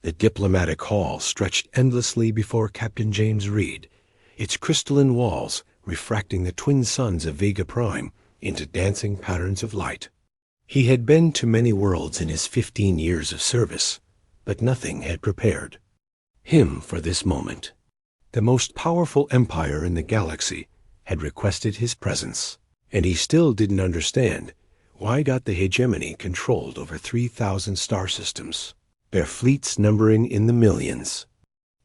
The diplomatic hall stretched endlessly before Captain James Reed, its crystalline walls refracting the twin suns of Vega Prime into dancing patterns of light. He had been to many worlds in his 15 years of service, but nothing had prepared him for this moment. The most powerful empire in the galaxy had requested his presence, and he still didn't understand why the hegemony controlled over 3,000 star systems, their fleets numbering in the millions.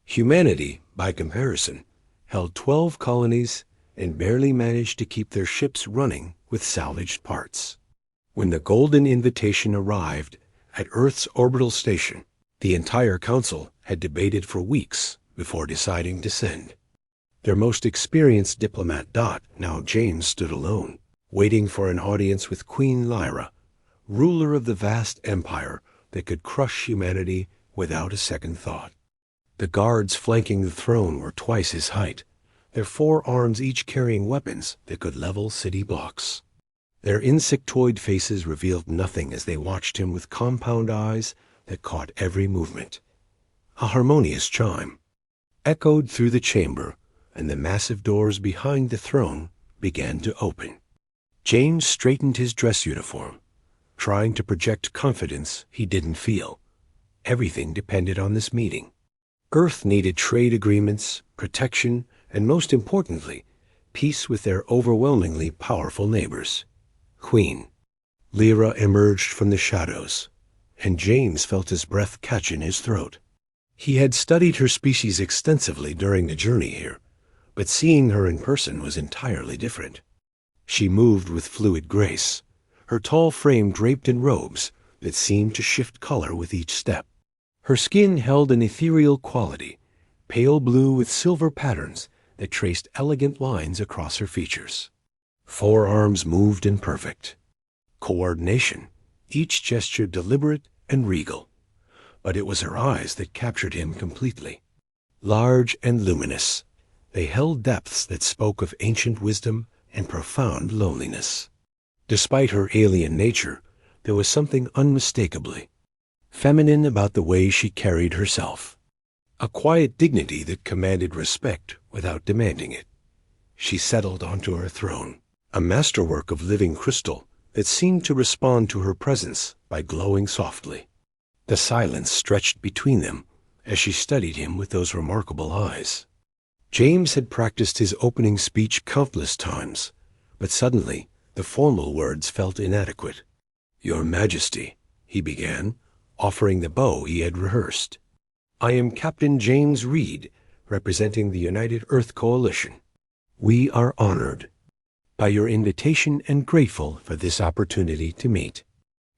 Humanity, by comparison, held 12 colonies and barely managed to keep their ships running with salvaged parts. When the golden invitation arrived at Earth's orbital station, the entire council had debated for weeks before deciding to send. Their most experienced diplomat, now James, stood alone, waiting for an audience with Queen Lyra, ruler of the vast empire that could crush humanity without a second thought. The guards flanking the throne were twice his height, their 4 arms each carrying weapons that could level city blocks. Their insectoid faces revealed nothing as they watched him with compound eyes that caught every movement. A harmonious chime echoed through the chamber, and the massive doors behind the throne began to open. James straightened his dress uniform, trying to project confidence he didn't feel. Everything depended on this meeting. Earth needed trade agreements, protection, and most importantly, peace with their overwhelmingly powerful neighbors. Queen Lyra emerged from the shadows, and James felt his breath catch in his throat. He had studied her species extensively during the journey here, but seeing her in person was entirely different. She moved with fluid grace, her tall frame draped in robes that seemed to shift color with each step. Her skin held an ethereal quality, pale blue with silver patterns that traced elegant lines across her features. 4 arms moved in perfect coordination, each gesture deliberate and regal. But it was her eyes that captured him completely. Large and luminous, they held depths that spoke of ancient wisdom and profound loneliness. Despite her alien nature, there was something unmistakably feminine about the way she carried herself, a quiet dignity that commanded respect without demanding it. She settled onto her throne, a masterwork of living crystal that seemed to respond to her presence by glowing softly. The silence stretched between them as she studied him with those remarkable eyes. James had practiced his opening speech countless times, but suddenly the formal words felt inadequate. "Your Majesty," he began, offering the bow he had rehearsed. "I am Captain James Reed, representing the United Earth Coalition. We are honored by your invitation and grateful for this opportunity to meet."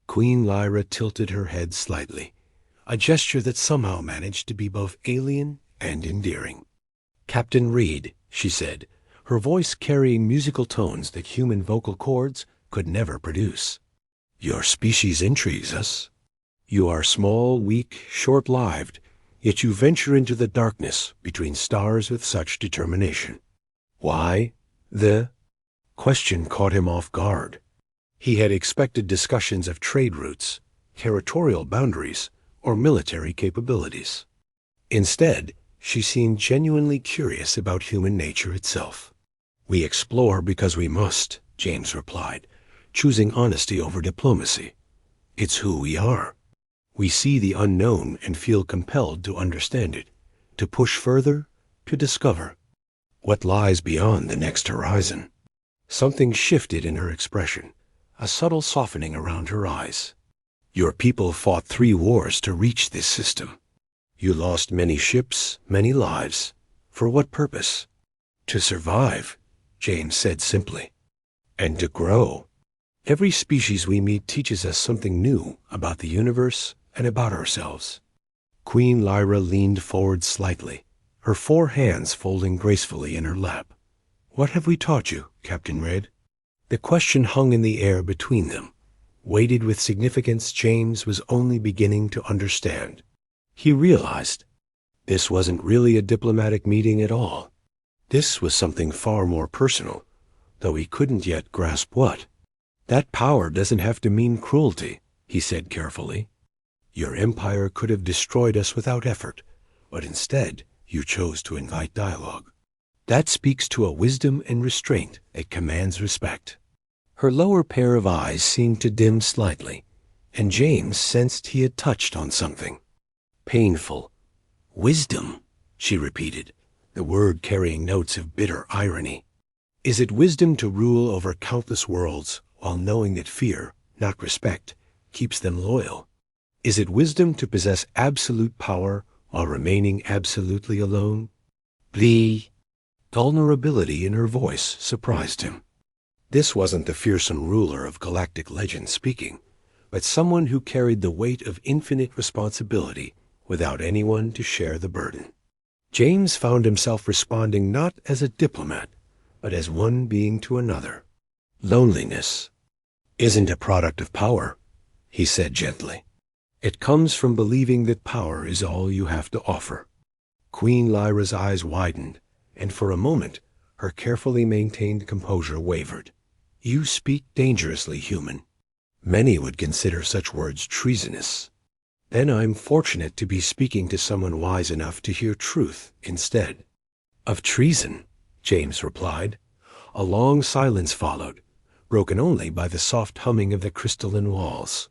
Queen Lyra tilted her head slightly, a gesture that somehow managed to be both alien and endearing. "Captain Reed," she said, her voice carrying musical tones that human vocal cords could never produce. "Your species intrigues us. You are small, weak, short-lived, yet you venture into the darkness between stars with such determination. Why? The question caught him off guard. He had expected discussions of trade routes, territorial boundaries, or military capabilities. Instead, she seemed genuinely curious about human nature itself. "We explore because we must," James replied, choosing honesty over diplomacy. "It's who we are. We see the unknown and feel compelled to understand it, to push further, to discover what lies beyond the next horizon." Something shifted in her expression, a subtle softening around her eyes. "Your people fought 3 wars to reach this system. You lost many ships, many lives. For what purpose?" "To survive," James said simply. "And to grow. Every species we meet teaches us something new about the universe and about ourselves." Queen Lyra leaned forward slightly, her 4 hands folding gracefully in her lap. "What have we taught you, Captain Red?" The question hung in the air between them, weighted with significance James was only beginning to understand. He realized this wasn't really a diplomatic meeting at all. This was something far more personal, though he couldn't yet grasp what. "That power doesn't have to mean cruelty," he said carefully. Your empire could have destroyed us without effort, but instead you chose to invite dialogue. That speaks to a wisdom and restraint that commands respect." Her lower pair of eyes seemed to dim slightly, and James sensed he had touched on something. "Painful. Wisdom," she repeated, the word carrying notes of bitter irony. "Is it wisdom to rule over countless worlds while knowing that fear, not respect, keeps them loyal? Is it wisdom to possess absolute power while remaining absolutely alone?" The vulnerability in her voice surprised him. This wasn't the fearsome ruler of galactic legend speaking, but someone who carried the weight of infinite responsibility without anyone to share the burden. James found himself responding not as a diplomat, but as one being to another. "Loneliness isn't a product of power," he said gently. "It comes from believing that power is all you have to offer." Queen Lyra's eyes widened, and for a moment her carefully maintained composure wavered. "You speak dangerously, human. Many would consider such words treasonous. Then I'm fortunate to be speaking to someone wise enough to hear truth instead." "Of treason," James replied. A long silence followed, broken only by the soft humming of the crystalline walls.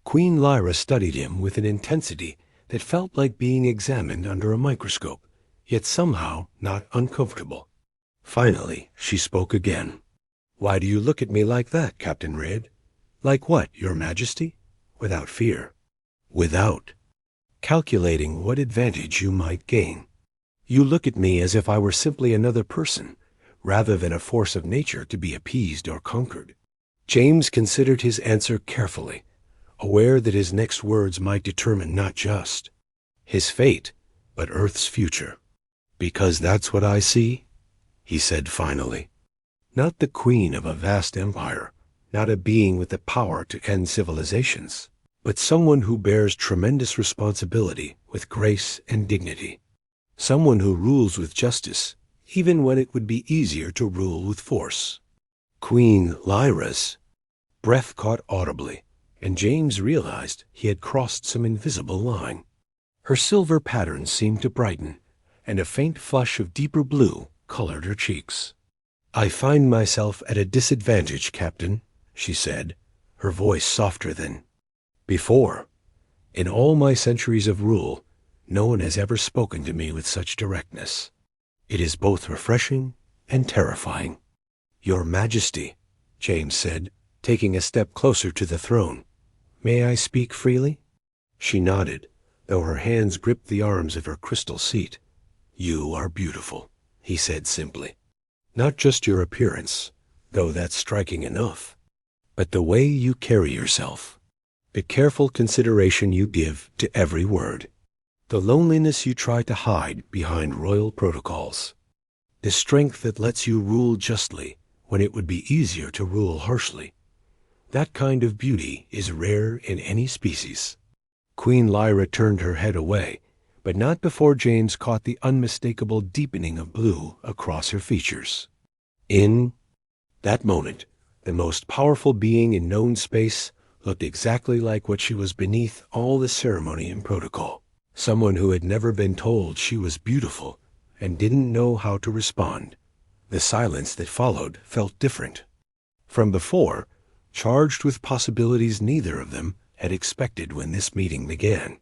Queen Lyra studied him with an intensity that felt like being examined under a microscope, yet somehow not uncomfortable. Finally, she spoke again. "Why do you look at me like that, Captain Red?" "Like what, Your Majesty?" "Without fear." "Without calculating what advantage you might gain. You look at me as if I were simply another person, rather than a force of nature to be appeased or conquered." James considered his answer carefully, aware that his next words might determine not just his fate, but Earth's future. "Because that's what I see," he said finally. "Not the queen of a vast empire, not a being with the power to end civilizations, but someone who bears tremendous responsibility with grace and dignity. Someone who rules with justice, even when it would be easier to rule with force." Queen Lyra's breath caught audibly, and James realized he had crossed some invisible line. Her silver patterns seemed to brighten, and a faint flush of deeper blue colored her cheeks. "I find myself at a disadvantage, Captain," she said, her voice softer than before. "In all my centuries of rule, no one has ever spoken to me with such directness. It is both refreshing and terrifying." "Your Majesty," James said, taking a step closer to the throne. "May I speak freely?" She nodded, though her hands gripped the arms of her crystal seat. "You are beautiful," he said simply. "Not just your appearance, though that's striking enough, but the way you carry yourself, the careful consideration you give to every word, the loneliness you try to hide behind royal protocols, the strength that lets you rule justly when it would be easier to rule harshly. That kind of beauty is rare in any species." Queen Lyra turned her head away, but not before James caught the unmistakable deepening of blue across her features. In that moment, the most powerful being in known space looked exactly like what she was beneath all the ceremony and protocol. Someone who had never been told she was beautiful and didn't know how to respond. The silence that followed felt different from before, charged with possibilities neither of them had expected when this meeting began.